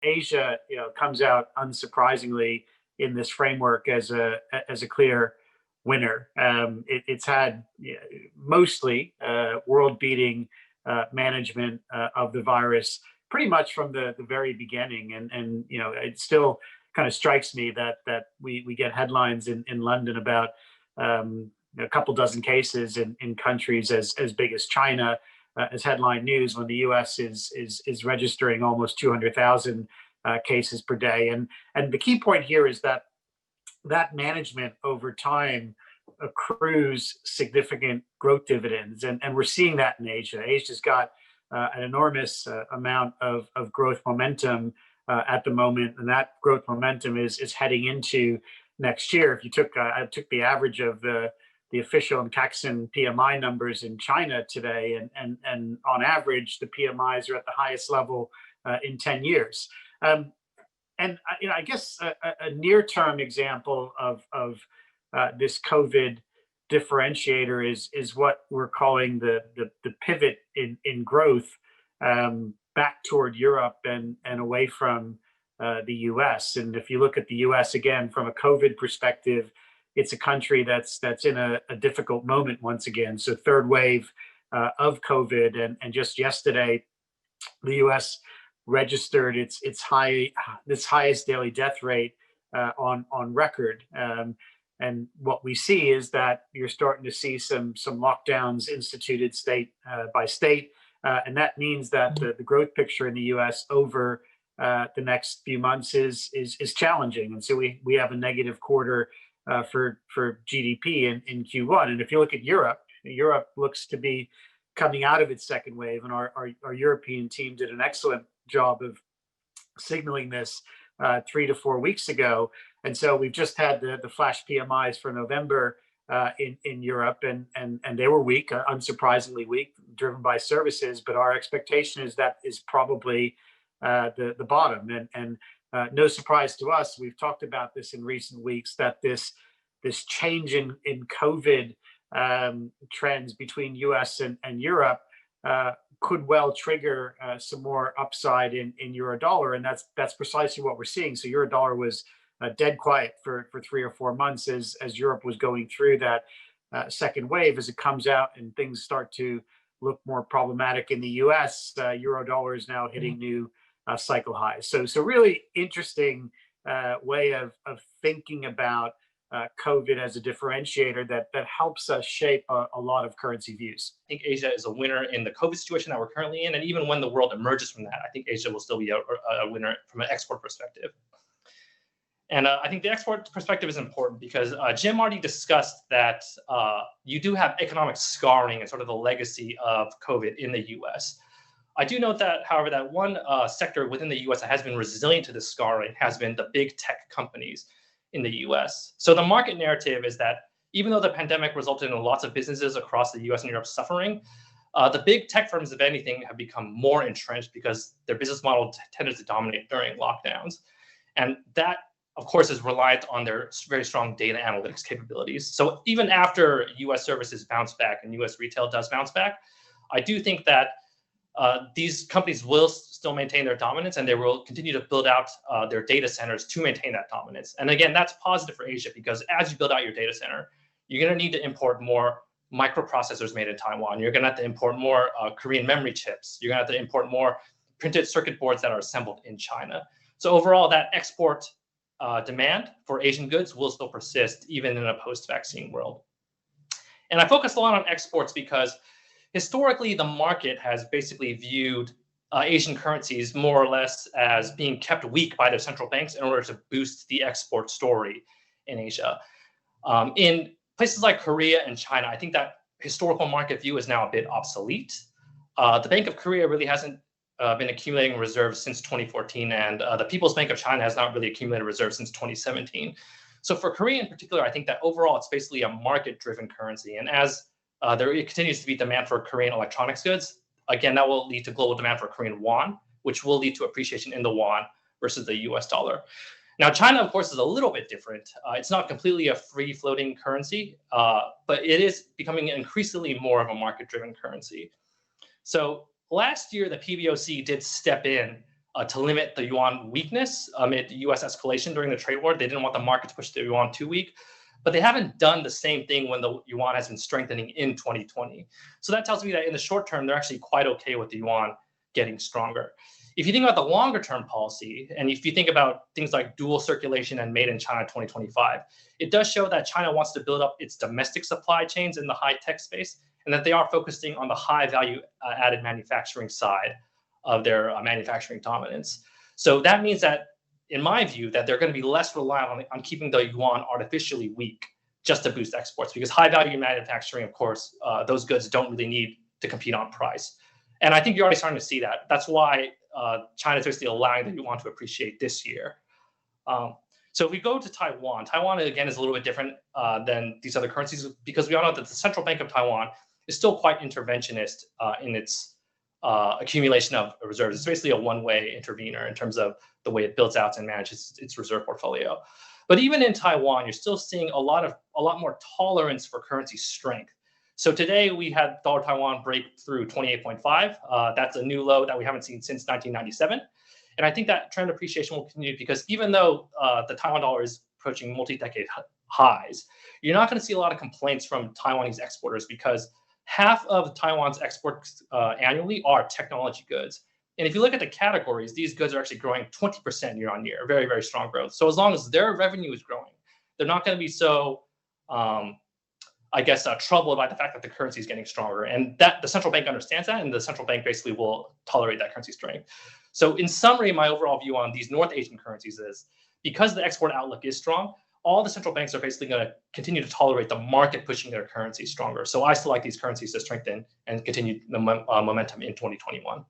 Asia, comes out unsurprisingly in this framework as a clear winner. It's had mostly world-beating management of the virus pretty much from the very beginning, and it still kind of strikes me that we get headlines in London about a couple dozen cases in countries as big as China as headline news, when the U.S. is registering almost 200,000 cases per day. And the key point here is that management over time accrues significant growth dividends, and we're seeing that in Asia. Asia's got an enormous amount of growth momentum at the moment, and that growth momentum is heading into next year. If you took I took the average of the official and Caxton PMI numbers in China today, and on average, the PMIs are at the highest level in 10 years. And I guess a near-term example of this COVID differentiator is what we're calling the pivot in growth back toward Europe and away from the U.S. And if you look at the U.S. again from a COVID perspective, it's a country that's in a difficult moment once again. So third wave of COVID, and just yesterday, the U.S. registered its highest daily death rate on record. And what we see is that you're starting to see some lockdowns instituted state by state, and that means that the growth picture in the U.S. over the next few months is challenging. And so we have a negative quarter for GDP in Q1. And if you look at Europe looks to be coming out of its second wave, and our European team did an excellent job of signaling this 3 to 4 weeks ago. And so we've just had the flash PMIs for November in Europe, and they were weak, unsurprisingly weak, driven by services. But our expectation is that is probably the bottom. And no surprise to us, we've talked about this in recent weeks, that this change in COVID trends between US and Europe could well trigger some more upside in euro dollar, and that's precisely what we're seeing. So euro dollar was dead quiet for 3 or 4 months as Europe was going through that second wave. As it comes out and things start to look more problematic in the US, euro dollar is now hitting new cycle highs. So really interesting way of thinking about COVID as a differentiator that helps us shape a lot of currency views. I think Asia is a winner in the COVID situation that we're currently in, and even when the world emerges from that, I think Asia will still be a winner from an export perspective. And I think the export perspective is important because Jim already discussed that you do have economic scarring and sort of the legacy of COVID in the US. I do note that, however, that one sector within the US that has been resilient to this scarring has been the big tech companies in the US. So the market narrative is that even though the pandemic resulted in lots of businesses across the US and Europe suffering, the big tech firms, if anything, have become more entrenched because their business model tended to dominate during lockdowns. And that, of course, is reliant on their very strong data analytics capabilities. So even after US services bounce back and US retail does bounce back, I do think that these companies will still maintain their dominance, and they will continue to build out their data centers to maintain that dominance. And again, that's positive for Asia because as you build out your data center, you're going to need to import more microprocessors made in Taiwan. You're going to have to import more Korean memory chips. You're going to have to import more printed circuit boards that are assembled in China. So overall, that export demand for Asian goods will still persist even in a post-vaccine world. And I focus a lot on exports because historically, the market has basically viewed Asian currencies more or less as being kept weak by their central banks in order to boost the export story in Asia. In places like Korea and China, I think that historical market view is now a bit obsolete. The Bank of Korea really hasn't been accumulating reserves since 2014, and the People's Bank of China has not really accumulated reserves since 2017. So for Korea in particular, I think that overall it's basically a market-driven currency. And as there continues to be demand for Korean electronics goods, again, that will lead to global demand for Korean won, which will lead to appreciation in the won versus the US dollar. Now, China, of course, is a little bit different. It's not completely a free-floating currency, but it is becoming increasingly more of a market-driven currency. So last year, the PBOC did step in to limit the yuan weakness amid U.S. escalation during the trade war. They didn't want the market to push the yuan too weak, but they haven't done the same thing when the yuan has been strengthening in 2020. So that tells me that in the short term, they're actually quite okay with the yuan getting stronger. If you think about the longer term policy, and if you think about things like dual circulation and made in China 2025, it does show that China wants to build up its domestic supply chains in the high tech space, and that they are focusing on the high value added manufacturing side of their manufacturing dominance. So that means that, in my view, that they're going to be less reliant on keeping the yuan artificially weak just to boost exports, because high value manufacturing, of course, those goods don't really need to compete on price. And I think you're already starting to see that. That's why China is basically allowing the yuan to appreciate this year. So if we go to Taiwan, Taiwan again is a little bit different than these other currencies, because we all know that the Central Bank of Taiwan is still quite interventionist in its accumulation of reserves. It's basically a one-way intervener in terms of the way it builds out and manages its reserve portfolio. But even in Taiwan, you're still seeing a lot more tolerance for currency strength. So today we had dollar Taiwan break through 28.5. That's a new low that we haven't seen since 1997. And I think that trend appreciation will continue, because even though the Taiwan dollar is approaching multi-decade highs, you're not going to see a lot of complaints from Taiwanese exporters, because half of Taiwan's exports annually are technology goods. And if you look at the categories, these goods are actually growing 20% year on year, very, very strong growth. So as long as their revenue is growing, they're not going to be so, troubled by the fact that the currency is getting stronger. And that the central bank understands that, and the central bank basically will tolerate that currency strength. So in summary, my overall view on these North Asian currencies is, because the export outlook is strong, all the central banks are basically going to continue to tolerate the market pushing their currency stronger. So I still like these currencies to strengthen and continue the momentum in 2021.